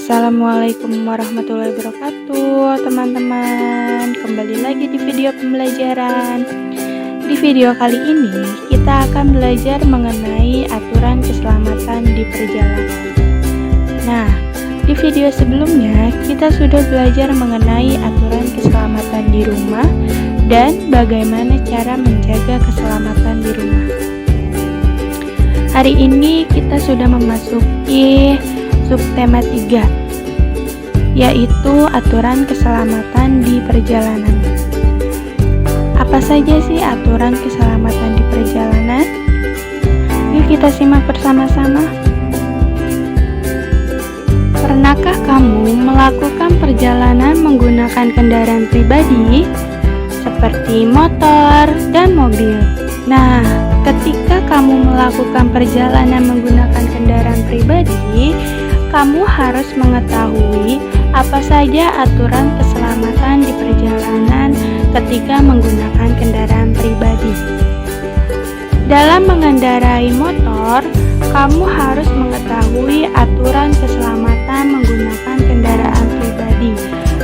Assalamualaikum warahmatullahi wabarakatuh teman-teman. Kembali lagi di video pembelajaran. Di video kali ini kita akan belajar mengenai aturan keselamatan di perjalanan. Nah, di video sebelumnya kita sudah belajar mengenai aturan keselamatan di rumah dan bagaimana cara menjaga keselamatan di rumah. Hari ini kita sudah memasuki subtema 3, yaitu aturan keselamatan di perjalanan. Apa saja sih aturan keselamatan di perjalanan? Yuk kita simak bersama-sama. Pernahkah kamu melakukan perjalanan menggunakan kendaraan pribadi seperti motor dan mobil? Nah, ketika kamu melakukan perjalanan menggunakan kendaraan pribadi, kamu harus mengetahui apa saja aturan keselamatan di perjalanan ketika menggunakan kendaraan pribadi. Dalam mengendarai motor, kamu harus mengetahui aturan keselamatan menggunakan kendaraan pribadi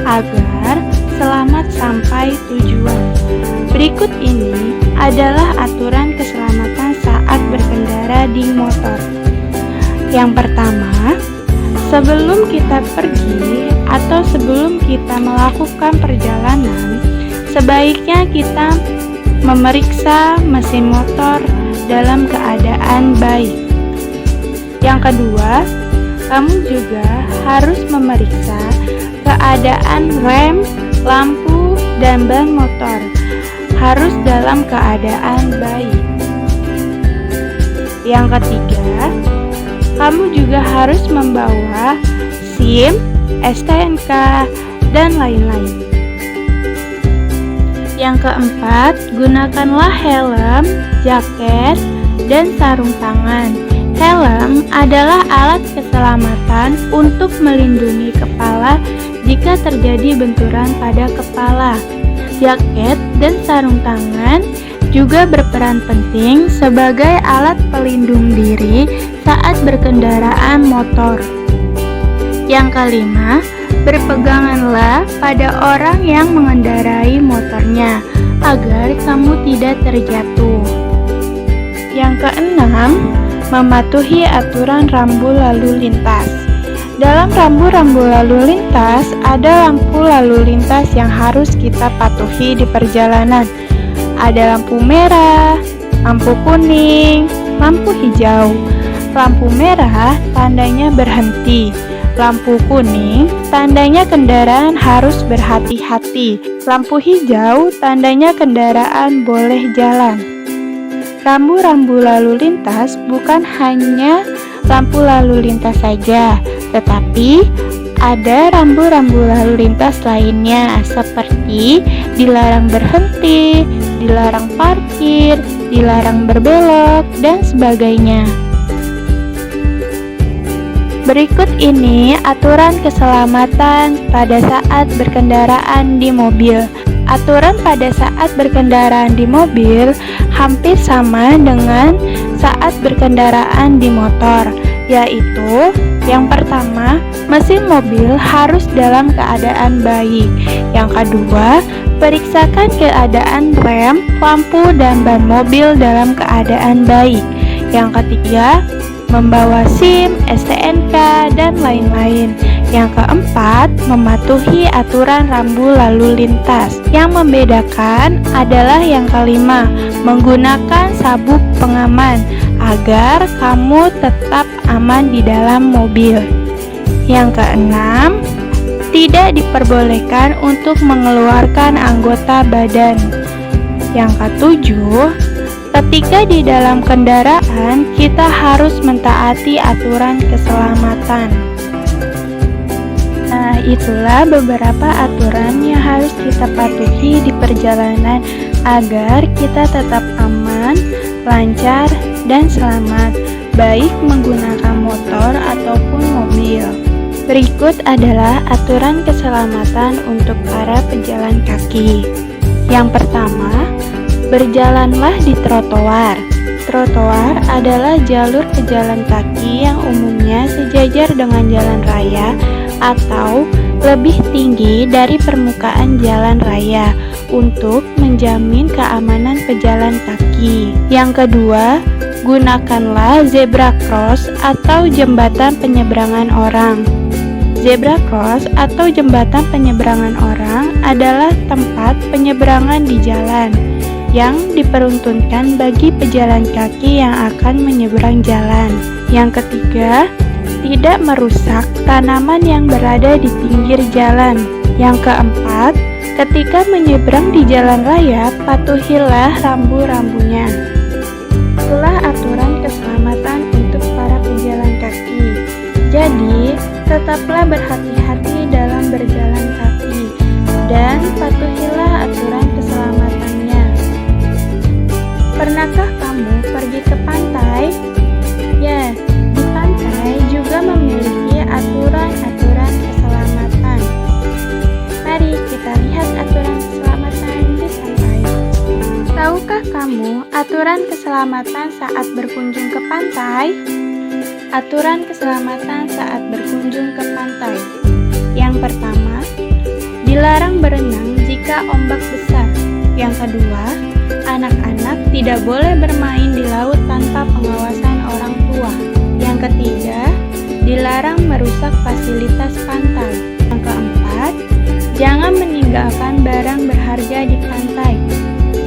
agar selamat sampai tujuan. Berikut ini adalah aturan keselamatan saat berkendara di motor. Yang pertama, sebelum kita pergi atau sebelum kita melakukan perjalanan, sebaiknya kita memeriksa mesin motor dalam keadaan baik. Yang kedua, kamu juga harus memeriksa keadaan rem, lampu, dan ban motor harus dalam keadaan baik. Yang ketiga, kamu juga harus membawa SIM, STNK, dan lain-lain. Yang keempat, gunakanlah helm, jaket, dan sarung tangan. Helm adalah alat keselamatan untuk melindungi kepala jika terjadi benturan pada kepala. Jaket dan sarung tangan juga berperan penting sebagai alat pelindung diri saat berkendaraan motor. Yang kelima, berpeganganlah pada orang yang mengendarai motornya agar kamu tidak terjatuh. Yang keenam, mematuhi aturan rambu lalu lintas. Dalam rambu-rambu lalu lintas, ada lampu lalu lintas yang harus kita patuhi di perjalanan. Ada lampu merah, lampu kuning, lampu hijau. Lampu merah tandanya berhenti. Lampu kuning tandanya kendaraan harus berhati-hati. Lampu hijau tandanya kendaraan boleh jalan. Rambu-rambu lalu lintas bukan hanya lampu lalu lintas saja, tetapi ada rambu-rambu lalu lintas lainnya seperti dilarang berhenti, dilarang parkir, dilarang berbelok, dan sebagainya. Berikut ini aturan keselamatan pada saat berkendaraan di mobil. Aturan pada saat berkendaraan di mobil hampir sama dengan saat berkendaraan di motor, yaitu yang pertama, mesin mobil harus dalam keadaan baik. Yang kedua, periksakan keadaan rem, lampu, dan ban mobil dalam keadaan baik. Yang ketiga, membawa SIM, STNK, dan lain-lain. Yang keempat, mematuhi aturan rambu lalu lintas. Yang membedakan adalah yang kelima, menggunakan sabuk pengaman agar kamu tetap aman di dalam mobil. Yang keenam, tidak diperbolehkan untuk mengeluarkan anggota badan. Yang ketujuh, ketika di dalam kendaraan, kita harus mentaati aturan keselamatan. Nah, itulah beberapa aturan yang harus kita patuhi di perjalanan agar kita tetap aman, lancar, dan selamat, baik menggunakan motor ataupun mobil. Berikut adalah aturan keselamatan untuk para pejalan kaki. Yang pertama, berjalanlah di trotoar. Trotoar adalah jalur pejalan kaki yang umumnya sejajar dengan jalan raya atau lebih tinggi dari permukaan jalan raya untuk menjamin keamanan pejalan kaki. Yang kedua, gunakanlah zebra cross atau jembatan penyeberangan orang. Zebra cross atau jembatan penyeberangan orang adalah tempat penyeberangan di jalan yang diperuntukkan bagi pejalan kaki yang akan menyeberang jalan. Yang ketiga, tidak merusak tanaman yang berada di pinggir jalan. Yang keempat, ketika menyeberang di jalan raya, patuhilah rambu-rambunya. Itulah aturan keselamatan untuk para pejalan kaki. Jadi, tetaplah berhati-hati dalam berjalan kaki dan patuhilah aturan keselamatannya. Pernahkah kamu pergi ke pantai? Ya, di pantai juga memiliki aturan-aturan keselamatan. Mari kita lihat aturan keselamatan di pantai. Tahukah kamu aturan keselamatan saat berkunjung ke pantai? Aturan keselamatan saat berkunjung ke pantai. Yang pertama, dilarang berenang jika ombak besar. Yang kedua, anak-anak tidak boleh bermain di laut tanpa pengawasan orang tua. Yang ketiga, dilarang merusak fasilitas pantai. Yang keempat, jangan meninggalkan barang berharga di pantai,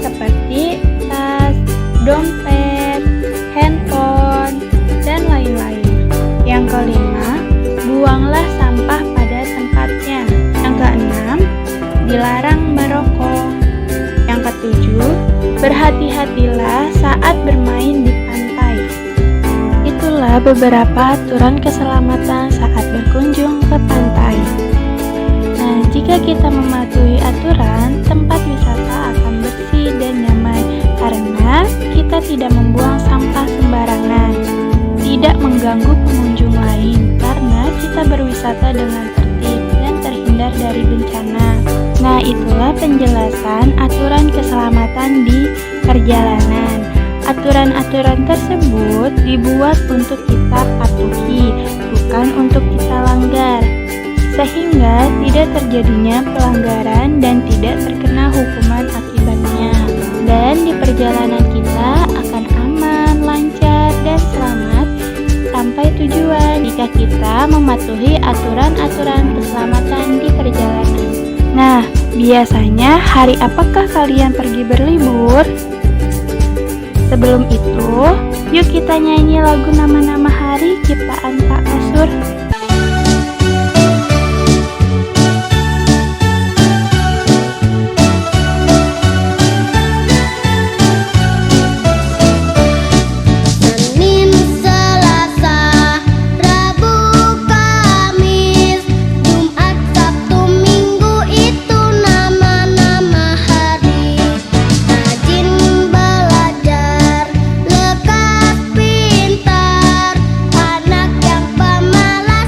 seperti tas, dompet, handphone, dan lain-lain. Yang kelima, buanglah sampah pada tempatnya. Yang keenam, dilarang merokok. Yang ketujuh, berhati-hatilah saat bermain di pantai. Itulah beberapa aturan keselamatan saat berkunjung ke pantai. Nah, jika kita mematuhi aturan, tempat wisata akan bersih dan nyaman karena kita tidak membuang sampah sembarangan, tidak mengganggu pengunjung lain karena kita berwisata dengan tertib dan terhindar dari bencana. Nah, itulah penjelasan aturan keselamatan di perjalanan. Aturan-aturan tersebut dibuat untuk kita patuhi, bukan untuk kita langgar, sehingga tidak terjadinya pelanggaran dan tidak terkena hukuman akibatnya. Dan di perjalanan kita akan aman, lancar, dan selamat sampai tujuan jika kita mematuhi aturan-aturan keselamatan di perjalanan. Nah, biasanya hari apakah kalian pergi berlibur? Sebelum itu, yuk kita nyanyi lagu nama-nama hari ciptaan Pak Kasur. Anak yang pemalas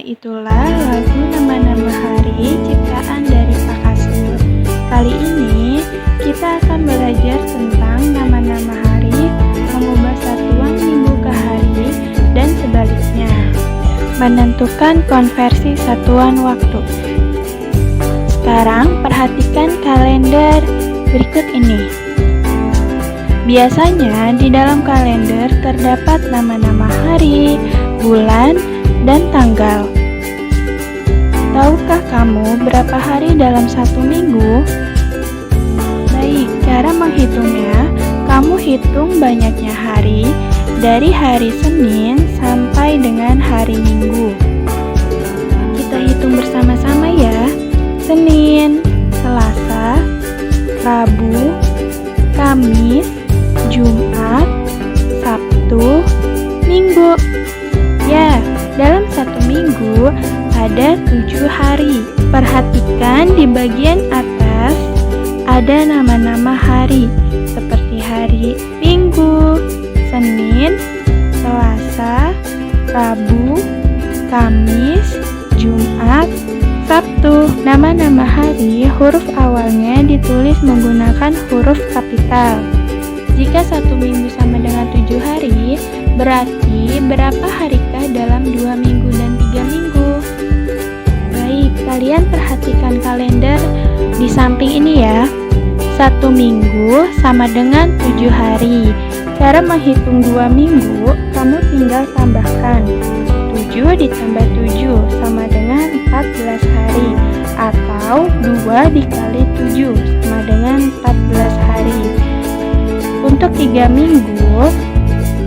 Itulah lagu Nama-Nama Hari ciptaan dari Pak Kasur. Kali ini kita akan belajar tentang nama-nama hari, mengubah satuan minggu ke hari, dan sebaliknya. Menentukan konversi satuan waktu. Sekarang perhatikan kalender berikut ini. Biasanya di dalam kalender terdapat nama-nama hari, bulan, dan tanggal. Tahukah kamu berapa hari dalam satu minggu? Baik, cara menghitungnya, kamu hitung banyaknya hari dari hari Senin sampai dengan hari Minggu. Kita hitung bersama-sama ya. Senin, Selasa, Rabu, Kamis, Jumat, Sabtu, Minggu. Ya, dalam satu minggu ada 7 hari. Perhatikan di bagian atas ada nama-nama hari seperti hari Minggu, Senin, Selasa, Rabu, Kamis, Jumat, Sabtu. Nama-nama hari huruf awalnya ditulis menggunakan huruf kapital. Jika satu minggu sama dengan 7 hari, berarti berapa harikah dalam 2 minggu dan 3 minggu? Baik, kalian perhatikan kalender di samping ini ya. Satu minggu sama dengan 7 hari. Cara menghitung 2 minggu, kamu tinggal tambahkan 7 ditambah 7 sama dengan 14 hari. Atau 2 dikali 7 sama dengan 14 hari. Untuk 3 minggu,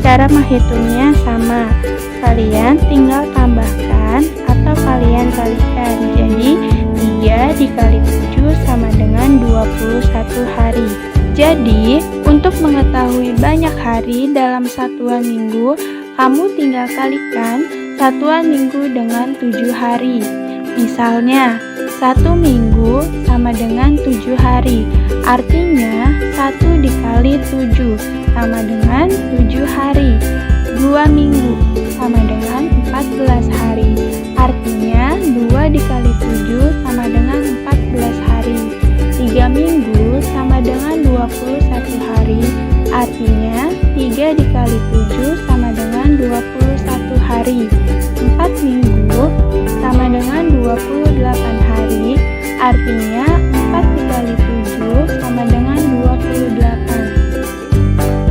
cara menghitungnya sama. Kalian tinggal tambahkan atau kalian kalikan. Jadi 3 dikali 7 sama dengan 21 hari. Jadi, untuk mengetahui banyak hari dalam satuan minggu, kamu tinggal kalikan satuan minggu dengan 7 hari. Misalnya, 1 minggu sama dengan 7 hari. Artinya 1 dikali 7 sama dengan 7 hari. 2 minggu sama dengan 14 hari. Artinya 2 dikali 7 sama dengan 14 hari. 3 minggu sama dengan 21 hari. Artinya 3 dikali 7 sama dengan 21 hari. 4 minggu sama dengan 28 hari. Artinya 4 dikali 7 sama dengan 28.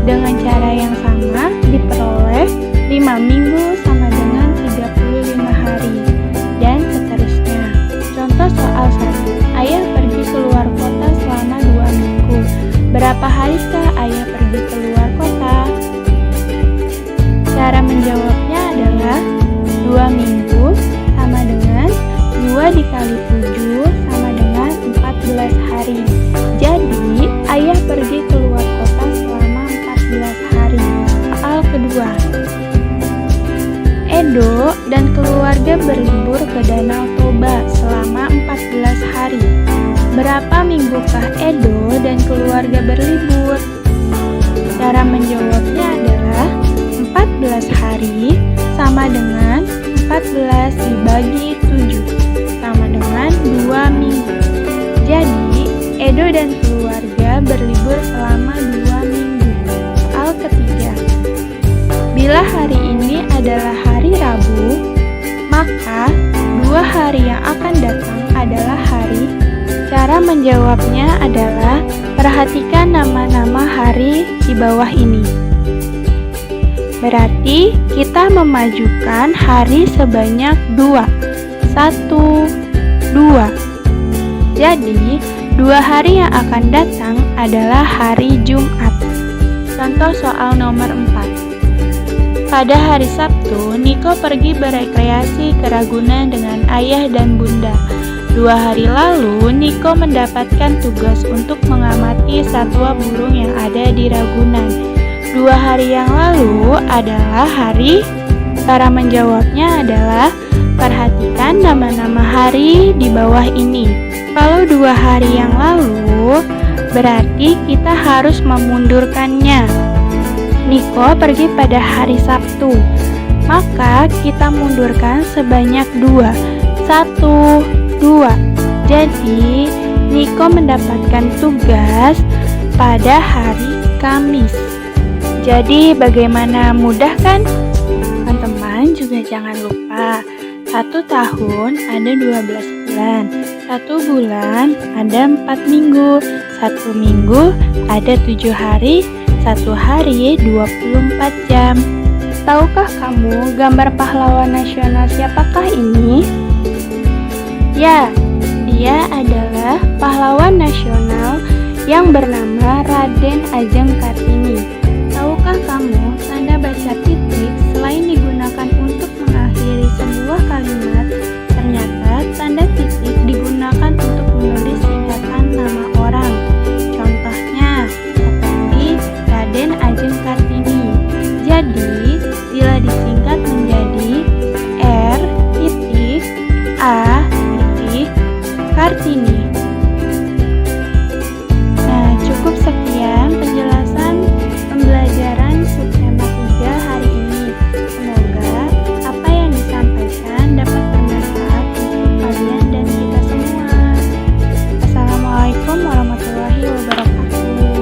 Dengan cara yang sama diperoleh 5 minggu sama dengan 35 hari. Dan seterusnya. Contoh soal 1. Ayah pergi keluar kota selama 2 minggu. Berapa harikah ayah pergi keluar kota? Cara menjawabnya adalah 2 minggu sama dengan 2 dikali 7 sama dengan 14 hari. Jadi, ayah pergi keluar kota selama 14 hari. Soal kedua. Edo dan keluarga berlibur ke Danau Toba selama 14 hari. Berapa minggukah Edo dan keluarga berlibur? Cara menjawabnya adalah 14 hari sama dengan 14 dibagi 7 sama dengan 2 minggu. Jadi, Edo dan keluarga berlibur selama 2 minggu. Soal ketiga. Bila hari ini adalah hari Rabu, maka 2 hari yang akan datang adalah hari. Cara menjawabnya adalah perhatikan nama-nama hari di bawah ini. Berarti kita memajukan hari sebanyak 2. 1, 2. Jadi, 2 hari yang akan datang adalah hari Jumat. Contoh soal nomor 4. Pada hari Sabtu, Niko pergi berekreasi ke Ragunan dengan ayah dan bunda. 2 hari lalu, Niko mendapatkan tugas untuk mengamati satwa burung yang ada di Ragunan. 2 hari yang lalu adalah hari. Cara menjawabnya adalah perhatikan nama-nama hari di bawah ini. Kalau 2 hari yang lalu, berarti kita harus memundurkannya. Niko pergi pada hari Sabtu, maka kita mundurkan sebanyak 2. 1, 2. Jadi, Niko mendapatkan tugas pada hari Kamis. Jadi, bagaimana, mudah kan? Teman-teman juga jangan lupa, 1 tahun ada 12 bulan, 1 bulan ada 4 minggu, 1 minggu ada 7 hari, 1 hari 24 jam. Tahukah kamu gambar pahlawan nasional siapakah ini? Ya, dia adalah pahlawan nasional yang bernama Raden Ajeng Kartini. Tahukah kamu, tanda baca titik selain digunakan untuk mengakhiri sebuah kalimat, ternyata tanda titik digunakan untuk menulis singkatan nama orang. Contohnya, seperti Raden Ajeng Kartini. Jadi, bila disingkat menjadi R.A. Kartini.